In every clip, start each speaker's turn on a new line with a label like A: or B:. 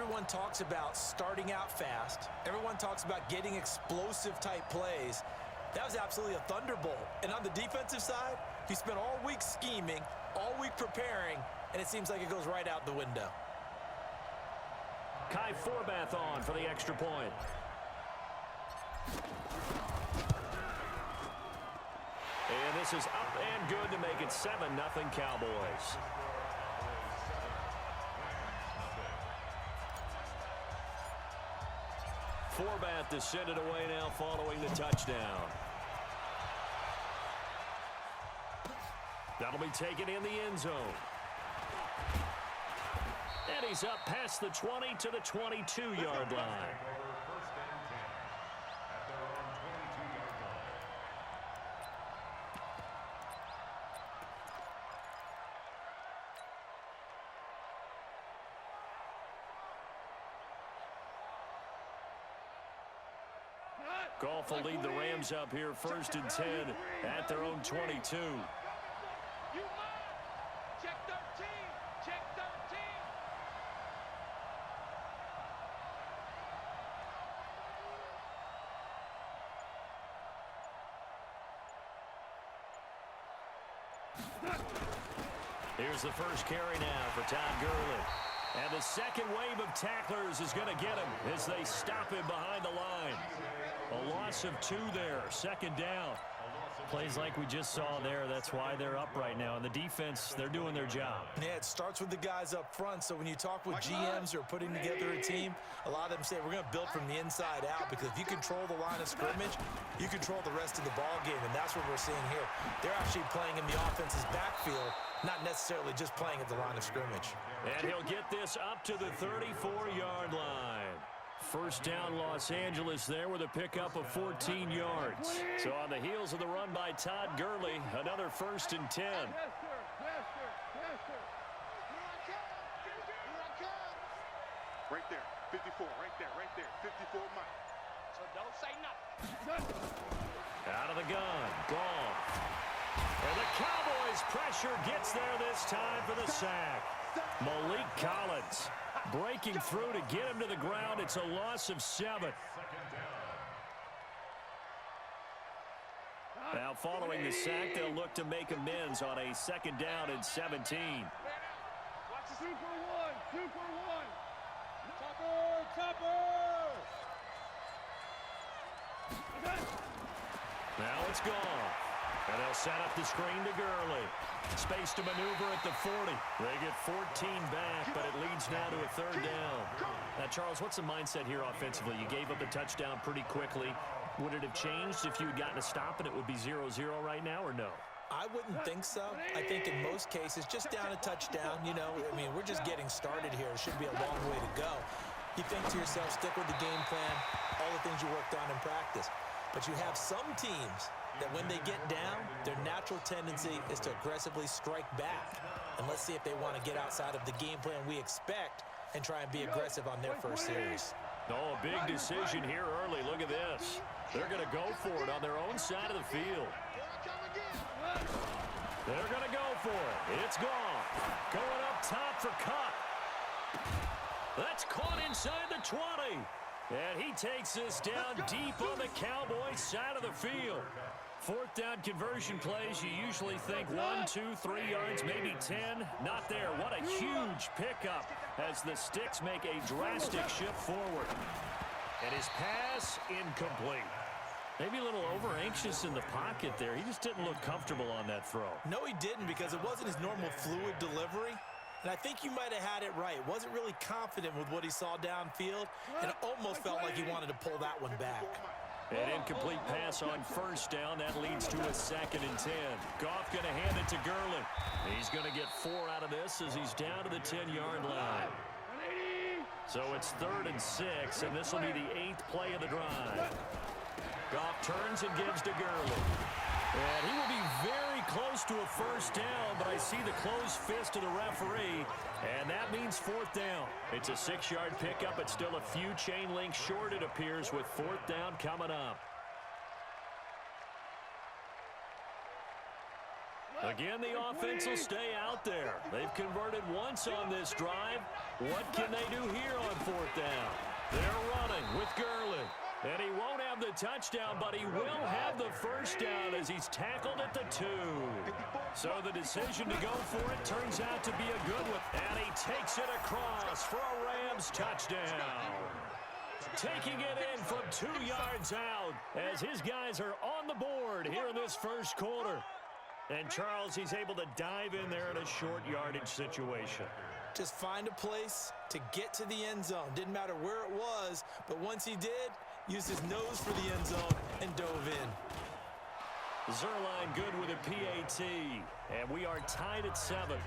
A: Everyone talks about starting out fast. Everyone talks about getting explosive-type plays. That was absolutely a thunderbolt. And on the defensive side, he spent all week scheming, all week preparing, and it seems like it goes right out the window.
B: Kai Forbath on for the extra point. And this is up and good to make it 7-0 Cowboys. Forbath to send it away now following the touchdown. That'll be taken in the end zone. And he's up past the 20 to the 22-yard line. Goff will lead the Rams up here 1st and 10 at their own 22.
C: Check 13. Check 13.
B: Here's the first carry now for Todd Gurley. And the second wave of tacklers is going to get him as they stop him behind the line. A loss of 2 there, 2nd down.
D: Plays like we just saw there, that's why they're up right now. And the defense, they're doing their job.
A: Yeah, it starts with the guys up front. So when you talk with GMs who are putting together a team, a lot of them say we're going to build from the inside out, because if you control the line of scrimmage, you control the rest of the ball game, and that's what we're seeing here. They're actually playing in the offense's backfield, not necessarily just playing at the line of scrimmage.
B: And he'll get this up to the 34-yard line. First down, Los Angeles there with a pickup of 14 yards. So on the heels of the run by Todd Gurley, another 1st and 10.
C: Right there, 54, right there, 54 Mike. So don't say nothing.
B: Out of the gun, Goff. And the Cowboys' pressure gets there this time for the sack. Malik Collins breaking through to get him to the ground. It's a loss of 7. Now following the sack, they'll look to make amends on a 2nd down and 17.
C: Watch the 2 for 1, 2 for 1. Topper.
B: Now it's gone. And they'll set up the screen to Gurley. Space to maneuver at the 40. They get 14 back, but it leads now to a 3rd down.
D: Now, Charles, what's the mindset here offensively? You gave up a touchdown pretty quickly. Would it have changed if you had gotten a stop and it would be 0-0 right now, or no?
A: I wouldn't think so. I think in most cases, just down a touchdown, you know, I mean, we're just getting started here. It should be a long way to go. You think to yourself, stick with the game plan, all the things you worked on in practice. But you have some teams that when they get down, their natural tendency is to aggressively strike back. And let's see if they want to get outside of the game plan we expect and try and be aggressive on their first series.
B: Oh, a big decision here early. Look at this. They're going to go for it on their own side of the field. They're going to go for it. It's gone. Going up top for Cup. That's caught inside the 20. And he takes this down deep on the Cowboys side of the field. 4th down conversion plays, you usually think 1, 2, 3 yards, maybe 10. Not there. What a huge pickup as the Sticks make a drastic shift forward. And his pass incomplete.
D: Maybe a little over-anxious in the pocket there. He just didn't look comfortable on that throw.
A: No, he didn't, because it wasn't his normal fluid delivery. And I think you might have had it right. Wasn't really confident with what he saw downfield, and it almost felt like he wanted to pull that one back.
B: An incomplete pass on 1st down. That leads to a 2nd and 10. Goff going to hand it to Gurley. He's going to get 4 out of this as he's down to the 10-yard line. So it's 3rd and 6, and this will be the 8th play of the drive. Goff turns and gives to Gurley. And he will be very close to a 1st down, but I see the closed fist of the referee, and that means 4th down. It's a 6-yard pickup. It's still a few chain links short, it appears, with 4th down coming up. Again, the offense will stay out there. They've converted once on this drive. What can they do here on fourth down? They're running with Gurley. And he won't have the touchdown, but he will have the first down as he's tackled at the 2. So the decision to go for it turns out to be a good one. And he takes it across for a Rams touchdown. Taking it in from 2 yards out as his guys are on the board here in this first quarter. And Charles, he's able to dive in there in a short yardage situation.
A: Just find a place to get to the end zone. Didn't matter where it was, but once he did, used his nose for the end zone and dove in.
B: Zerline good with a PAT, and we are tied at 7.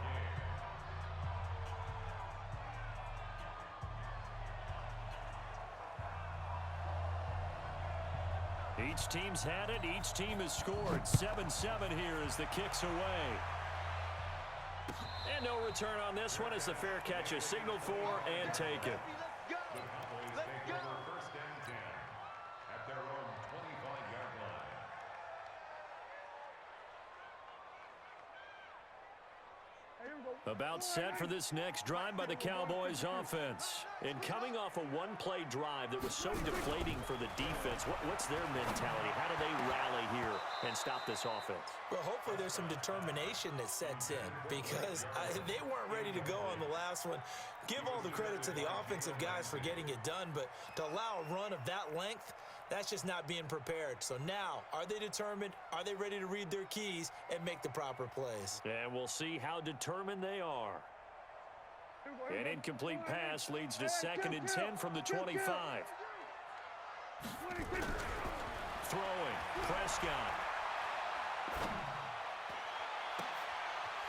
B: Each team's had it. Each team has scored. 7-7 here as the kick's away. And no return on this one as the fair catch is signaled for and taken. About set for this next drive by the Cowboys offense. And coming off a one-play drive that was so deflating for the defense, what's their mentality? How do they rally here and stop this offense?
A: Well, hopefully there's some determination that sets in because they weren't ready to go on the last one. Give all the credit to the offensive guys for getting it done, but to allow a run of that length, that's just not being prepared. So now, are they determined? Are they ready to read their keys and make the proper plays?
B: And we'll see how determined they are. An incomplete pass leads to 2nd and 10 from the 25. Throwing, Prescott.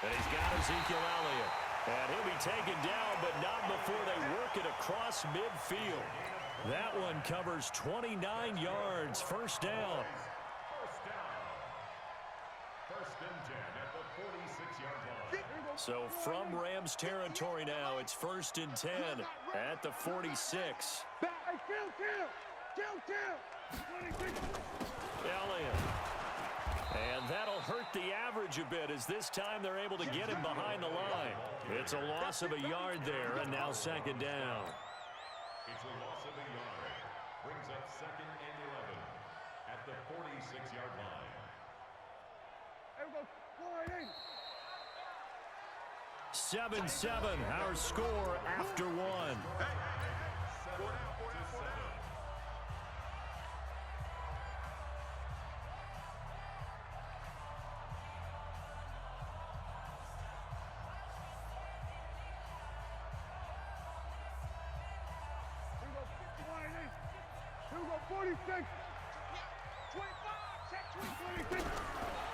B: And he's got Ezekiel Elliott. And he'll be taken down, but not before they work it across midfield. That one covers 29 yards. First down.
E: First and 10 at the 46-yard line.
B: So from Rams territory now, it's 1st and 10 at the 46. Elliott. And that'll hurt the average a bit as this time they're able to get him behind the line. It's a loss of a yard there, and now 2nd down.
E: It's a loss of a yard. Brings up 2nd and 11 at the 46-yard line.
B: 7-7, our score after 1.
E: 7-7.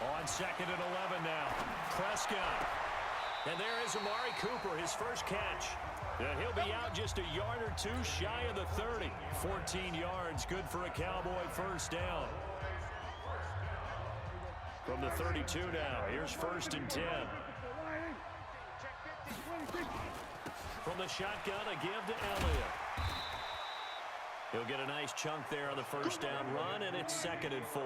B: On 2nd and 11 now. Prescott. And there is Amari Cooper, his first catch. And he'll be out just a yard or 2 shy of the 30. 14 yards, good for a Cowboy first down. From the 32 now, here's 1st and 10. From the shotgun, a give to Elliott. He'll get a nice chunk there on the first down run, and it's 2nd and 4.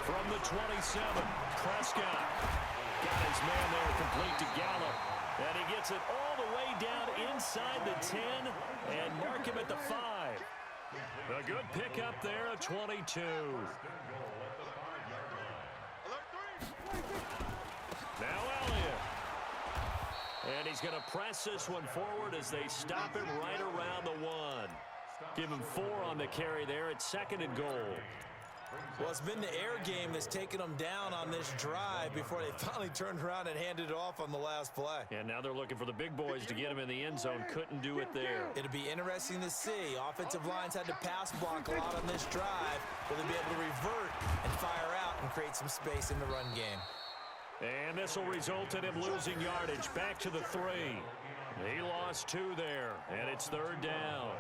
B: From the 27, Prescott got his man there complete to Gallup. And he gets it all the way down inside the 10 and mark him at the 5. A good pickup there at 22. Now Elliott. And he's going to press this one forward as they stop him right around the 1. Give him 4 on the carry there at 2nd and goal.
A: Well, it's been the air game that's taken them down on this drive before they finally turned around and handed it off on the last play.
B: And now they're looking for the big boys to get him in the end zone. Couldn't do it there.
A: It'll be interesting to see. Offensive lines had to pass block a lot on this drive. Will they be able to revert and fire out and create some space in the run game?
B: And this will result in him losing yardage. Back to the 3. He lost 2 there, and it's 3rd down.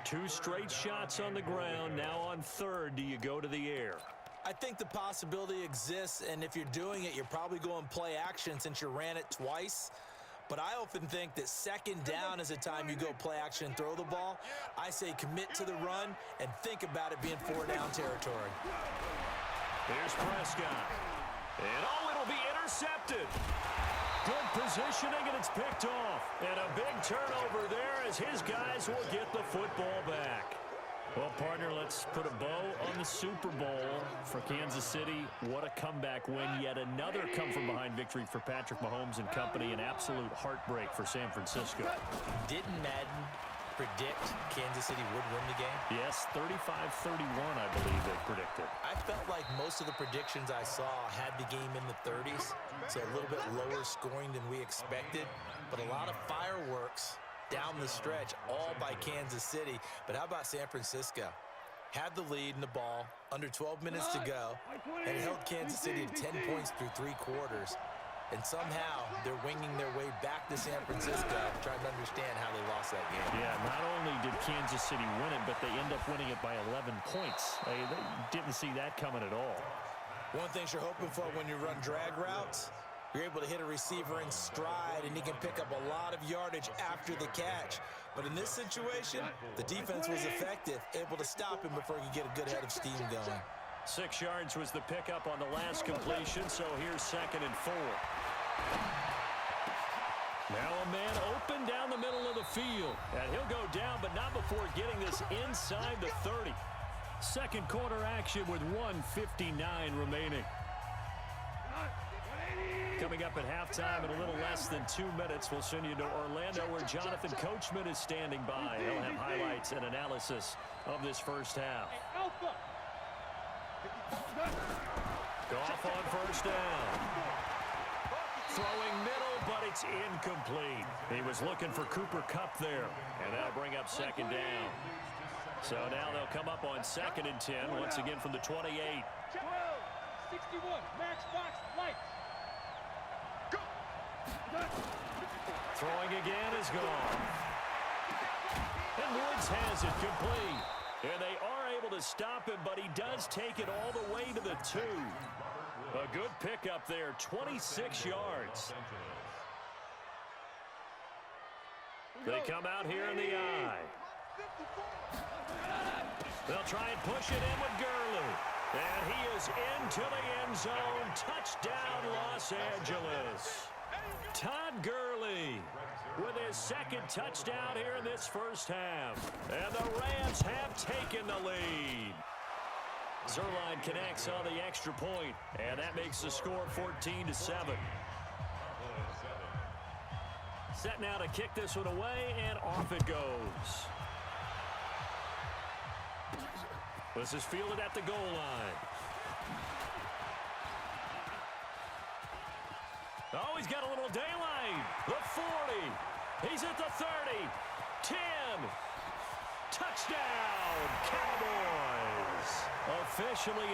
B: 2 straight shots on the ground. Now on 3rd, do you go to the air?
A: I think the possibility exists, and if you're doing it, you're probably going play action since you ran it twice. But I often think that second down is a time you go play action and throw the ball. I say commit to the run and think about it being 4-down territory.
B: Here's Prescott. And it'll be intercepted. Good positioning, and it's picked off. And a big turnover there as his guys will get the football back. Well, partner, let's put a bow on the Super Bowl for Kansas City. What a comeback win. Yet another come-from-behind victory for Patrick Mahomes and company. An absolute heartbreak for San Francisco.
A: Didn't Madden predict Kansas City would win the game?
B: Yes, 35-31, I believe they predicted.
A: I felt like most of the predictions I saw had the game in the 30s, so a little bit lower scoring than we expected, but a lot of fireworks down the stretch, all by Kansas City. But how about San Francisco? Had the lead in the ball, under 12 minutes to go, and held Kansas City to 10 points through 3 quarters. And somehow they're winging their way back to San Francisco, trying to understand how they lost that game.
B: Yeah, not only did Kansas City win it, but they end up winning it by 11 points. They didn't see that coming at all.
A: One thing you're hoping for when you run drag routes, you're able to hit a receiver in stride, and he can pick up a lot of yardage after the catch. But in this situation, the defense was effective, able to stop him before he could get a good head of steam going.
B: 6 yards was the pickup on the last completion, so here's 2nd and 4. Now a man open down the middle of the field. And he'll go down, but not before getting this inside the 30. Second quarter action with 1:59 remaining. Coming up at halftime in a little less than 2 minutes, we'll send you to Orlando where Jonathan Coachman is standing by. He'll have highlights and analysis of this first half. Goff on first down. Throwing middle, but it's incomplete. He was looking for Cooper Kupp there, and that'll bring up 2nd down. So now they'll come up on 2nd and 10, once again from the 28.
F: 61, max box, lights.
B: Throwing again is gone. And Woods has it complete. And they are able to stop him, but he does take it all the way to the 2. A good pickup there, 26 yards. They come out here in the eye. They'll try and push it in with Gurley. And he is into the end zone. Touchdown, Los Angeles. Todd Gurley with his 2nd touchdown here in this first half. And the Rams have taken the lead. Zerline connects on the extra point, and that makes the score 14-7. Set now to kick this one away, and off it goes. This is fielded at the goal line. Oh, he's got a little daylight. The 40. He's at the 30. 10. Touchdown, Cowboys. Officially